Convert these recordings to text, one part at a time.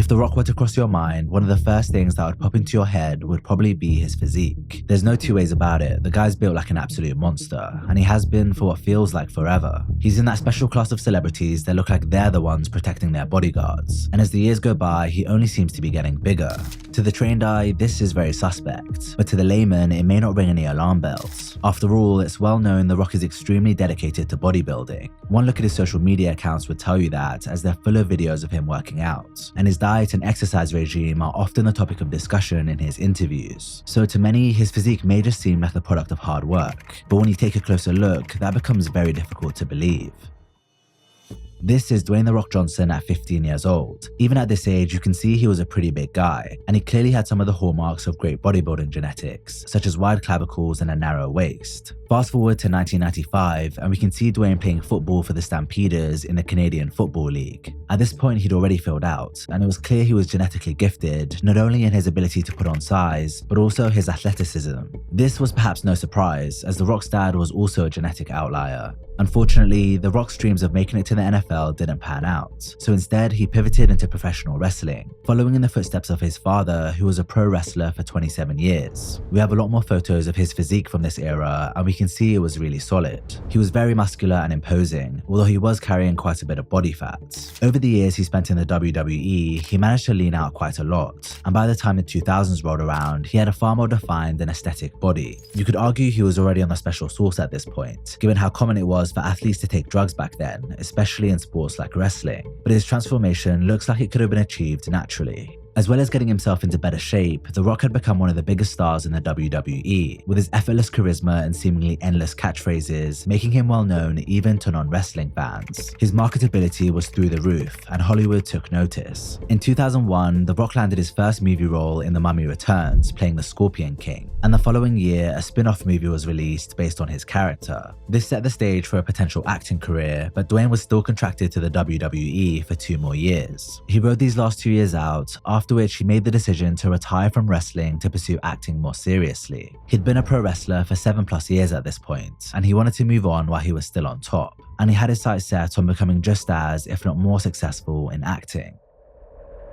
The Rock were to cross your mind, one of the first things that would pop into your head would probably be his physique. There's no two ways about it, the guy's built like an absolute monster, and he has been for what feels like forever. He's in that special class of celebrities that look like they're the ones protecting their bodyguards, and as the years go by, he only seems to be getting bigger. To the trained eye, this is very suspect, but to the layman, it may not ring any alarm bells. After all, it's well known The Rock is extremely dedicated to bodybuilding. One look at his social media accounts would tell you that, as they're full of videos of him working out, and his diet and exercise regime are often the topic of discussion in his interviews. So to many, his physique may just seem like the product of hard work, but when you take a closer look, that becomes very difficult to believe. This is Dwayne "The Rock" Johnson at 15 years old. Even at this age, you can see he was a pretty big guy, and he clearly had some of the hallmarks of great bodybuilding genetics, such as wide clavicles and a narrow waist. Fast forward to 1995, and we can see Dwayne playing football for the Stampeders in the Canadian Football League. At this point, he'd already filled out, and it was clear he was genetically gifted, not only in his ability to put on size, but also his athleticism. This was perhaps no surprise, as The Rock's dad was also a genetic outlier. Unfortunately, The Rock's dreams of making it to the NFL didn't pan out, so instead he pivoted into professional wrestling, following in the footsteps of his father, who was a pro wrestler for 27 years. We have a lot more photos of his physique from this era, and we can see it was really solid. He was very muscular and imposing, although he was carrying quite a bit of body fat. Over the years he spent in the WWE, he managed to lean out quite a lot, and by the time the 2000s rolled around, he had a far more defined and aesthetic body. You could argue he was already on the special sauce at this point, given how common it was for athletes to take drugs back then, especially in sports like wrestling, but his transformation looks like it could have been achieved naturally. As well as getting himself into better shape, The Rock had become one of the biggest stars in the WWE, with his effortless charisma and seemingly endless catchphrases making him well known even to non-wrestling fans. His marketability was through the roof, and Hollywood took notice. In 2001, The Rock landed his first movie role in The Mummy Returns, playing the Scorpion King, and the following year, a spin-off movie was released based on his character. This set the stage for a potential acting career, but Dwayne was still contracted to the WWE for 2 more years. He rode these last 2 years out, after which he made the decision to retire from wrestling to pursue acting more seriously. He'd been a pro wrestler for 7+ years at this point, and he wanted to move on while he was still on top, and he had his sights set on becoming just as, if not more successful in acting.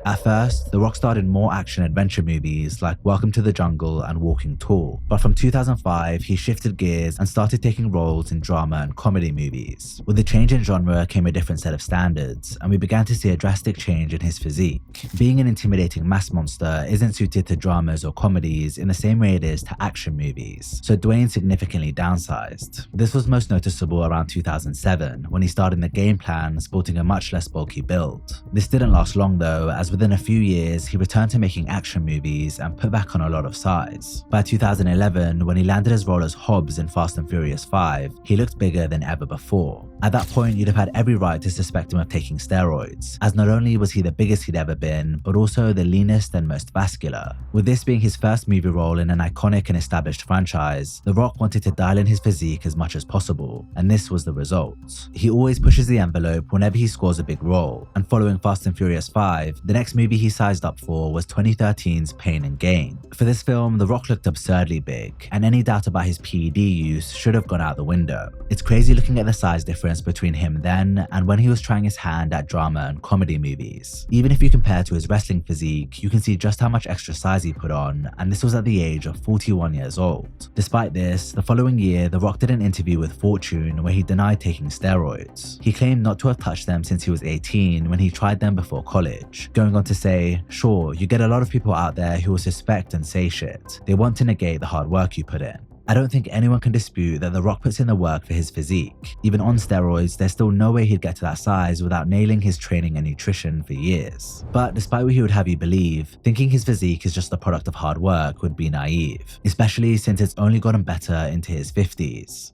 At first, The Rock starred in more action-adventure movies like Welcome to the Jungle and Walking Tall, but from 2005, he shifted gears and started taking roles in drama and comedy movies. With the change in genre came a different set of standards, and we began to see a drastic change in his physique. Being an intimidating mass monster isn't suited to dramas or comedies in the same way it is to action movies, so Dwayne significantly downsized. This was most noticeable around 2007, when he starred in The Game Plan, sporting a much less bulky build. This didn't last long though, as within a few years, he returned to making action movies and put back on a lot of size. By 2011, when he landed his role as Hobbs in Fast and Furious 5, he looked bigger than ever before. At that point, you'd have had every right to suspect him of taking steroids, as not only was he the biggest he'd ever been, but also the leanest and most vascular. With this being his first movie role in an iconic and established franchise, The Rock wanted to dial in his physique as much as possible, and this was the result. He always pushes the envelope whenever he scores a big role, and following Fast and Furious 5, the next movie he sized up for was 2013's Pain and Gain. For this film, The Rock looked absurdly big, and any doubt about his PED use should have gone out the window. It's crazy looking at the size difference between him then and when he was trying his hand at drama and comedy movies. Even if you compare to his wrestling physique, you can see just how much extra size he put on, and this was at the age of 41 years old. Despite this, the following year, The Rock did an interview with Fortune where he denied taking steroids. He claimed not to have touched them since he was 18 when he tried them before college, going on to say, "Sure, you get a lot of people out there who will suspect and say shit. They want to negate the hard work you put in." I don't think anyone can dispute that The Rock puts in the work for his physique. Even on steroids, there's still no way he'd get to that size without nailing his training and nutrition for years. But despite what he would have you believe, thinking his physique is just the product of hard work would be naive, especially since it's only gotten better into his 50s.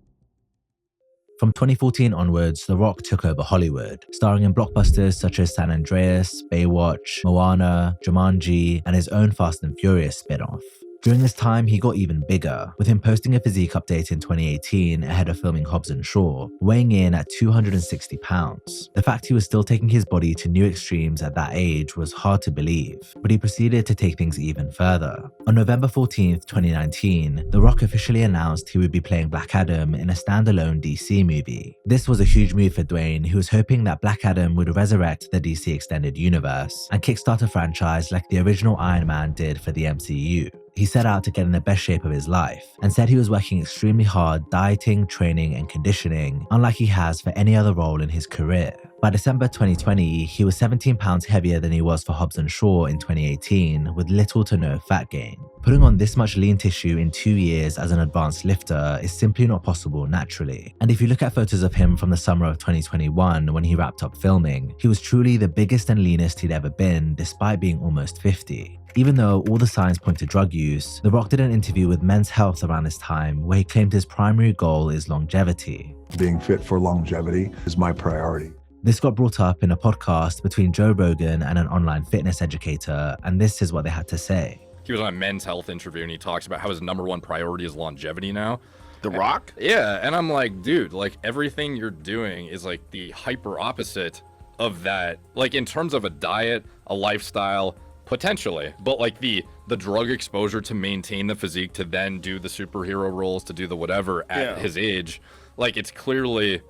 From 2014 onwards, The Rock took over Hollywood, starring in blockbusters such as San Andreas, Baywatch, Moana, Jumanji, and his own Fast and Furious spin-off. During this time, he got even bigger, with him posting a physique update in 2018 ahead of filming Hobbs and Shaw, weighing in at 260 pounds. The fact he was still taking his body to new extremes at that age was hard to believe, but he proceeded to take things even further. On November 14th, 2019, The Rock officially announced he would be playing Black Adam in a standalone DC movie. This was a huge move for Dwayne, who was hoping that Black Adam would resurrect the DC Extended Universe and kickstart a franchise like the original Iron Man did for the MCU. He set out to get in the best shape of his life and said he was working extremely hard dieting, training, and conditioning, unlike he has for any other role in his career. By December 2020, he was 17 pounds heavier than he was for Hobbs and Shaw in 2018, with little to no fat gain. Putting on this much lean tissue in 2 years as an advanced lifter is simply not possible naturally. And if you look at photos of him from the summer of 2021 when he wrapped up filming, he was truly the biggest and leanest he'd ever been despite being almost 50. Even though all the signs point to drug use, The Rock did an interview with Men's Health around this time where he claimed his primary goal is longevity. Being fit for longevity is my priority. This got brought up in a podcast between Joe Rogan and an online fitness educator, and this is what they had to say. He was on a Men's Health interview and he talks about how his #1 priority is longevity now. The Rock? Yeah, and I'm like, dude, like everything you're doing is like the hyper opposite of that. Like in terms of a diet, a lifestyle, potentially, but like the drug exposure to maintain the physique, to then do the superhero roles, to do the whatever at his age, like it's clearly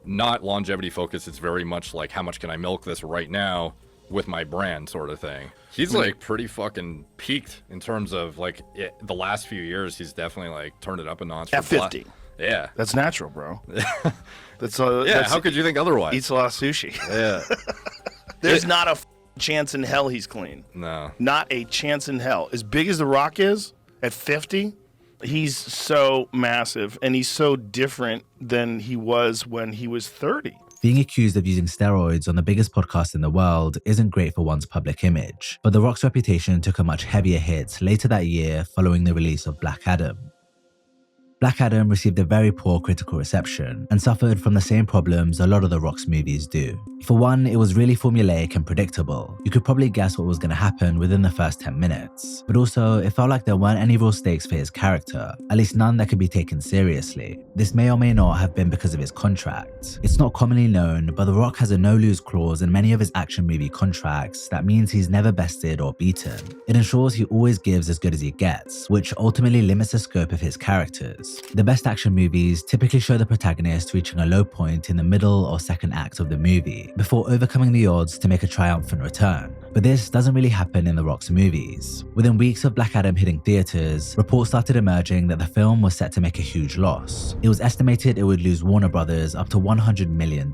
not longevity focused. It's very much like, how much can I milk this right now with my brand sort of thing. He's like pretty fucking peaked in terms of like the last few years. He's definitely like turned it up a notch. At 50. Yeah. That's natural, bro. That's how could you think otherwise? Eats a lot of sushi. Yeah. There's not a chance in hell he's clean. No. Not a chance in hell. As big as The Rock is, at 50, he's so massive and he's so different than he was when he was 30. Being accused of using steroids on the biggest podcast in the world isn't great for one's public image, but The Rock's reputation took a much heavier hit later that year following the release of Black Adam. Black Adam received a very poor critical reception and suffered from the same problems a lot of The Rock's movies do. For one, it was really formulaic and predictable. You could probably guess what was going to happen within the first 10 minutes. But also, it felt like there weren't any real stakes for his character, at least none that could be taken seriously. This may or may not have been because of his contract. It's not commonly known, but The Rock has a no-lose clause in many of his action movie contracts that means he's never bested or beaten. It ensures he always gives as good as he gets, which ultimately limits the scope of his characters. The best action movies typically show the protagonist reaching a low point in the middle or second act of the movie, before overcoming the odds to make a triumphant return. But this doesn't really happen in The Rock's movies. Within weeks of Black Adam hitting theaters, reports started emerging that the film was set to make a huge loss. It was estimated it would lose Warner Brothers up to $100 million.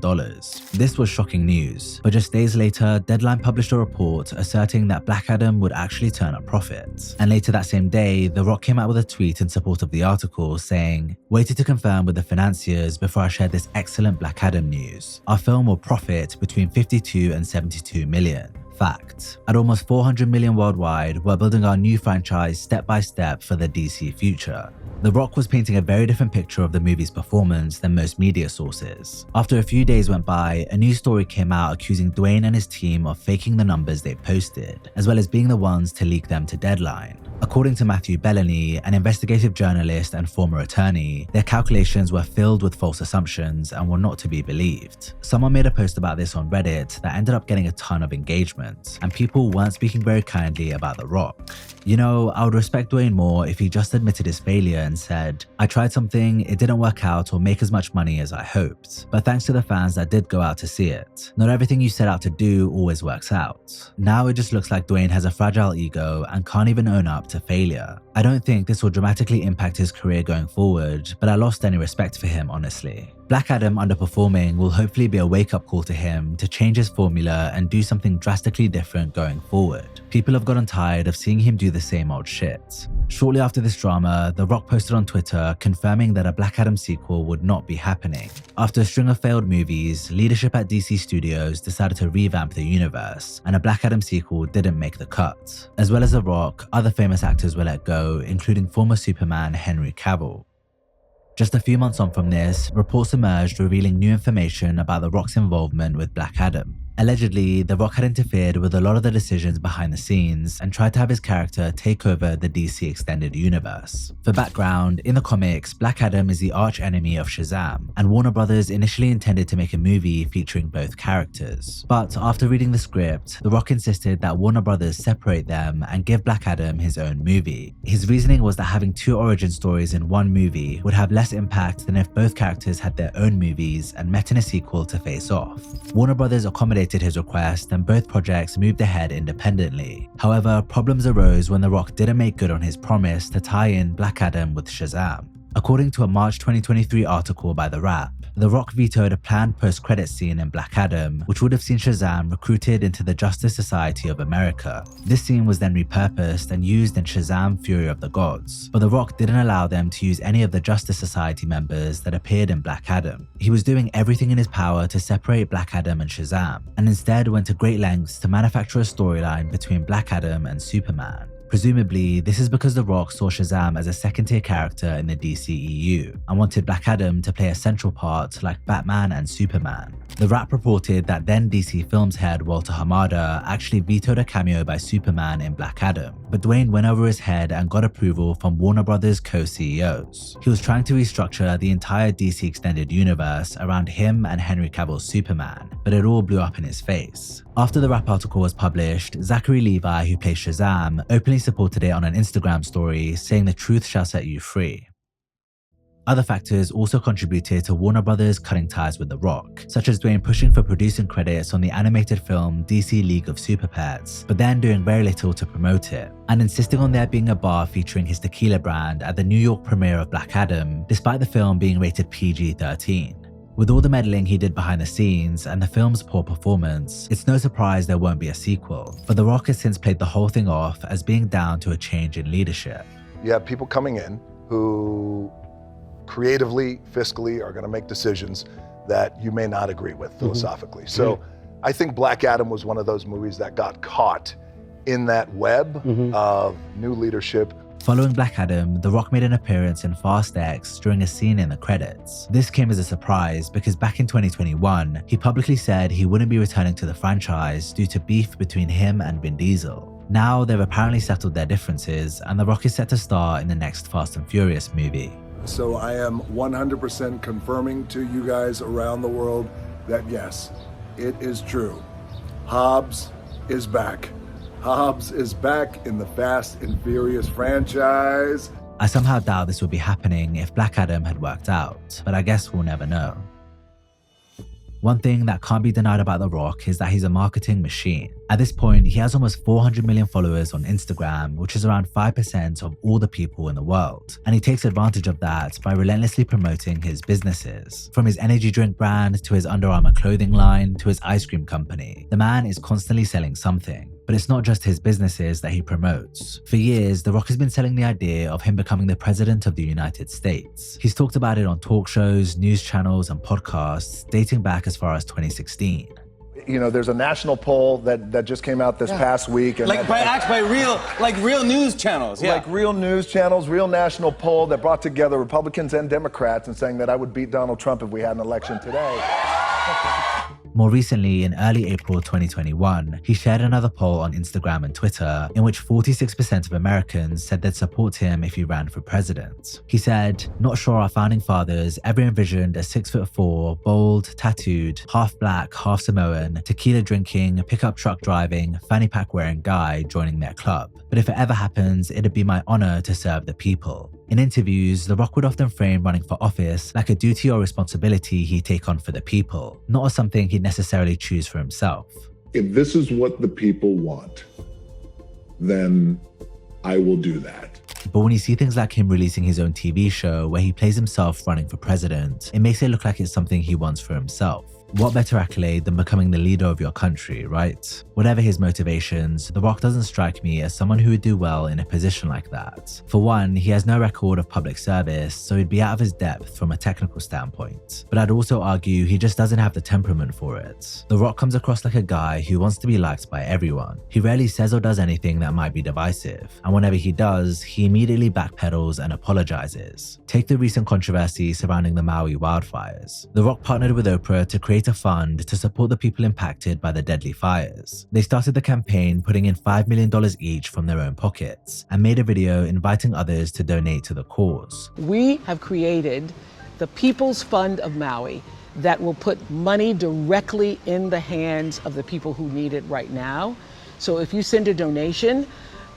This was shocking news, but just days later, Deadline published a report asserting that Black Adam would actually turn a profit. And later that same day, The Rock came out with a tweet in support of the article saying, "Waited to confirm with the financiers before I shared this excellent Black Adam news. Our film will profit between 52 and 72 million. Fact. At almost 400 million worldwide, we're building our new franchise step by step for the DC future." The Rock was painting a very different picture of the movie's performance than most media sources. After a few days went by, a news story came out accusing Dwayne and his team of faking the numbers they posted, as well as being the ones to leak them to Deadline. According to Matthew Bellany, an investigative journalist and former attorney, their calculations were filled with false assumptions and were not to be believed. Someone made a post about this on Reddit that ended up getting a ton of engagement, and people weren't speaking very kindly about The Rock. You know, I would respect Dwayne more if he just admitted his failure and said, "I tried something, it didn't work out or make as much money as I hoped. But thanks to the fans that did go out to see it. Not everything you set out to do always works out." Now it just looks like Dwayne has a fragile ego and can't even own up to failure. I don't think this will dramatically impact his career going forward, but I lost any respect for him, honestly. Black Adam underperforming will hopefully be a wake-up call to him to change his formula and do something drastically different going forward. People have gotten tired of seeing him do the same old shit. Shortly after this drama, The Rock posted on Twitter confirming that a Black Adam sequel would not be happening. After a string of failed movies, leadership at DC Studios decided to revamp the universe, and a Black Adam sequel didn't make the cut. As well as The Rock, other famous actors were let go, including former Superman Henry Cavill. Just a few months on from this, reports emerged revealing new information about The Rock's involvement with Black Adam. Allegedly, The Rock had interfered with a lot of the decisions behind the scenes and tried to have his character take over the DC Extended Universe. For background, in the comics, Black Adam is the arch enemy of Shazam, and Warner Brothers initially intended to make a movie featuring both characters. But after reading the script, The Rock insisted that Warner Brothers separate them and give Black Adam his own movie. His reasoning was that having two origin stories in one movie would have less impact than if both characters had their own movies and met in a sequel to face off. Warner Brothers accommodated his request and both projects moved ahead independently. However, problems arose when The Rock didn't make good on his promise to tie in Black Adam with Shazam. According to a March 2023 article by The Wrap, The Rock vetoed a planned post-credit scene in Black Adam, which would have seen Shazam recruited into the Justice Society of America. This scene was then repurposed and used in Shazam: Fury of the Gods, but The Rock didn't allow them to use any of the Justice Society members that appeared in Black Adam. He was doing everything in his power to separate Black Adam and Shazam, and instead went to great lengths to manufacture a storyline between Black Adam and Superman. Presumably, this is because The Rock saw Shazam as a second-tier character in the DCEU and wanted Black Adam to play a central part like Batman and Superman. The Wrap reported that then DC Films head Walter Hamada actually vetoed a cameo by Superman in Black Adam, but Dwayne went over his head and got approval from Warner Brothers co-CEOs. He was trying to restructure the entire DC Extended Universe around him and Henry Cavill's Superman, but it all blew up in his face. After the Wrap article was published, Zachary Levi, who plays Shazam, openly supported it on an Instagram story, saying the truth shall set you free. Other factors also contributed to Warner Brothers cutting ties with The Rock, such as Dwayne pushing for producing credits on the animated film DC League of Super Pets, but then doing very little to promote it, and insisting on there being a bar featuring his tequila brand at the New York premiere of Black Adam, despite the film being rated PG-13. With all the meddling he did behind the scenes and the film's poor performance, it's no surprise there won't be a sequel, but The Rock has since played the whole thing off as being down to a change in leadership. You have people coming in who creatively, fiscally are going to make decisions that you may not agree with philosophically. So I think Black Adam was one of those movies that got caught in that web of new leadership. Following Black Adam, The Rock made an appearance in Fast X during a scene in the credits. This came as a surprise because back in 2021, he publicly said he wouldn't be returning to the franchise due to beef between him and Vin Diesel. Now they've apparently settled their differences and The Rock is set to star in the next Fast and Furious movie. So I am 100% confirming to you guys around the world that yes, it is true. Hobbs is back. Hobbs is back in the Fast and Furious franchise. I somehow doubt this would be happening if Black Adam had worked out, but I guess we'll never know. One thing that can't be denied about The Rock is that he's a marketing machine. At this point, he has almost 400 million followers on Instagram, which is around 5% of all the people in the world. And he takes advantage of that by relentlessly promoting his businesses. From his energy drink brand, to his Under Armour clothing line, to his ice cream company. The man is constantly selling something. But it's not just his businesses that he promotes. For years, The Rock has been selling the idea of him becoming the president of the United States. He's talked about it on talk shows, news channels, and podcasts dating back as far as 2016. You know, there's a national poll that just came out this past week. And by real news channels. Yeah. Like real news channels, real national poll that brought together Republicans and Democrats and saying that I would beat Donald Trump if we had an election today. More recently, in early April 2021, he shared another poll on Instagram and Twitter in which 46% of Americans said they'd support him if he ran for president. He said, "Not sure our founding fathers ever envisioned a 6'4", bold, tattooed, half black, half Samoan, tequila drinking, pickup truck driving, fanny pack wearing guy joining their club. But if it ever happens, it'd be my honor to serve the people." In interviews, The Rock would often frame running for office like a duty or responsibility he'd take on for the people, not as something he'd necessarily choose for himself. If this is what the people want, then I will do that. But when you see things like him releasing his own TV show where he plays himself running for president, it makes it look like it's something he wants for himself. What better accolade than becoming the leader of your country, right? Whatever his motivations, The Rock doesn't strike me as someone who would do well in a position like that. For one, he has no record of public service, so he'd be out of his depth from a technical standpoint. But I'd also argue he just doesn't have the temperament for it. The Rock comes across like a guy who wants to be liked by everyone. He rarely says or does anything that might be divisive, and whenever he does, he immediately backpedals and apologizes. Take the recent controversy surrounding the Maui wildfires. The Rock partnered with Oprah to create create a fund to support the people impacted by the deadly fires. They started the campaign putting in $5 million each from their own pockets and made a video inviting others to donate to the cause. We have created the People's Fund of Maui that will put money directly in the hands of the people who need it right now. So if you send a donation,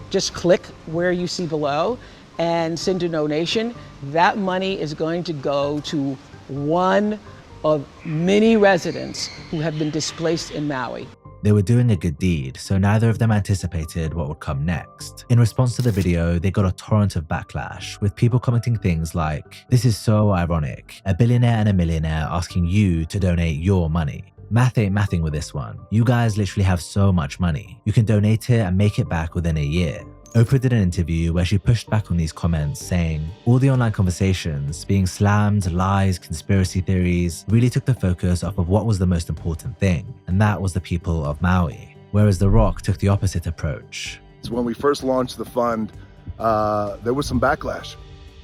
just click where you see below and send a donation. That money is going to go to one of many residents who have been displaced in Maui. They were doing a good deed, so neither of them anticipated what would come next. In response to the video, they got a torrent of backlash, with people commenting things like, "This is so ironic, a billionaire and a millionaire asking you to donate your money. Math ain't mathing with this one. You guys literally have so much money. You can donate it and make it back within a year." Oprah did an interview where she pushed back on these comments, saying, "All the online conversations, being slammed, lies, conspiracy theories, really took the focus off of what was the most important thing, and that was the people of Maui." Whereas The Rock took the opposite approach. When we first launched the fund, there was some backlash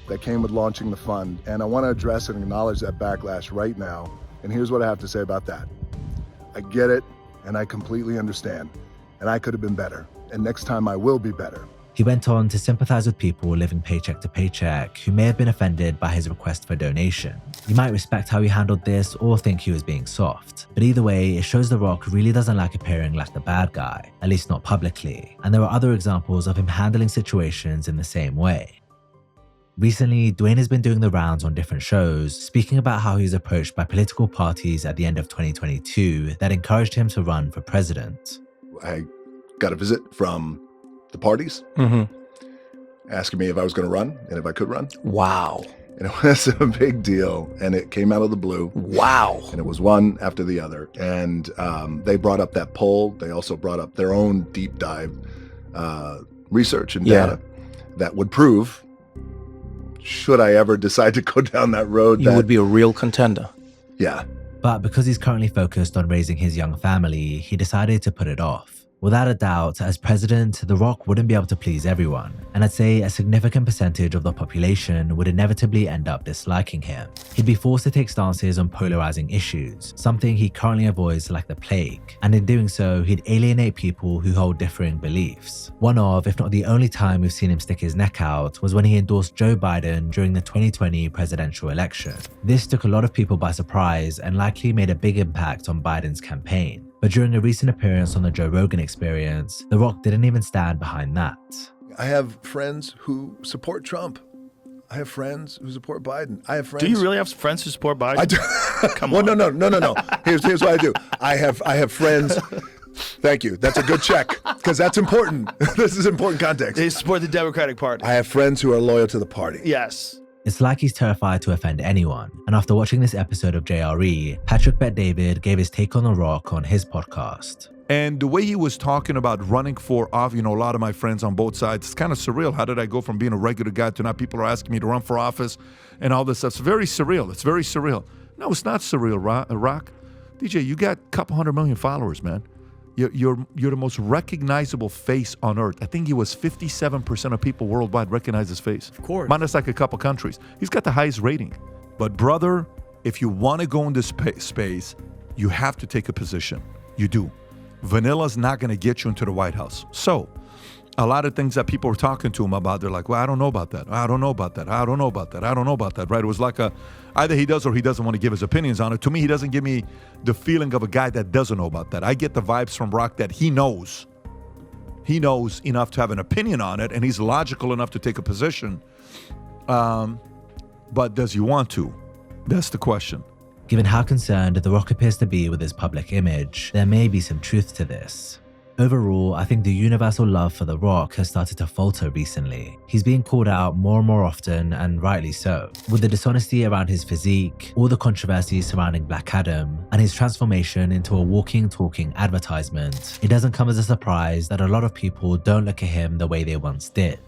that came with launching the fund, and I want to address and acknowledge that backlash right now. And here's what I have to say about that. I get it, and I completely understand, and I could have been better, and next time I will be better. He went on to sympathize with people living paycheck to paycheck who may have been offended by his request for donation. You might respect how he handled this or think he was being soft, but either way, it shows The Rock really doesn't like appearing like the bad guy, at least not publicly, and there are other examples of him handling situations in the same way. Recently, Dwayne has been doing the rounds on different shows, speaking about how he was approached by political parties at the end of 2022 that encouraged him to run for president. I got a visit from the parties asking me if I was going to run and if I could run. Wow. And it was a big deal, and it came out of the blue. Wow. And it was one after the other. And they brought up that poll. They also brought up their own deep dive research and data that would prove, should I ever decide to go down that road, You would be a real contender. Yeah. But because he's currently focused on raising his young family, he decided to put it off. Without a doubt, as president, The Rock wouldn't be able to please everyone, and I'd say a significant percentage of the population would inevitably end up disliking him. He'd be forced to take stances on polarizing issues, something he currently avoids like the plague, and in doing so, he'd alienate people who hold differing beliefs. One of, if not the only time we've seen him stick his neck out was when he endorsed Joe Biden during the 2020 presidential election. This took a lot of people by surprise and likely made a big impact on Biden's campaign. But during a recent appearance on the Joe Rogan Experience, The Rock didn't even stand behind that. I have friends who support Trump. I have friends who support Biden. I have friends. Do you really have friends who support Biden? I do. Come well, on. No. Here's what I do. I have friends. Thank you. That's a good check, because that's important. This is important context. They support the Democratic Party. I have friends who are loyal to the party. Yes. It's like he's terrified to offend anyone, and after watching this episode of JRE, Patrick Bet-David gave his take on The Rock on his podcast. And the way he was talking about running for office, a lot of my friends on both sides, it's kind of surreal. How did I go from being a regular guy to now people are asking me to run for office and all this stuff? It's very surreal. It's very surreal. No, it's not surreal, Rock. DJ, you got a couple 100 million followers, man. You're the most recognizable face on earth. I think he was 57% of people worldwide recognize his face. Of course. Minus like a couple countries. He's got the highest rating. But brother, if you want to go in this space, you have to take a position. You do. Vanilla's not going to get you into the White House. So a lot of things that people were talking to him about, they're like, well, I don't know about that. I don't know about that. I don't know about that. I don't know about that, right? It was like either he does or he doesn't want to give his opinions on it. To me, he doesn't give me the feeling of a guy that doesn't know about that. I get the vibes from Rock that he knows. He knows enough to have an opinion on it, and he's logical enough to take a position. But does he want to? That's the question. Given how concerned The Rock appears to be with his public image, there may be some truth to this. Overall, I think the universal love for The Rock has started to falter recently. He's being called out more and more often, and rightly so. With the dishonesty around his physique, all the controversies surrounding Black Adam, and his transformation into a walking, talking advertisement, it doesn't come as a surprise that a lot of people don't look at him the way they once did.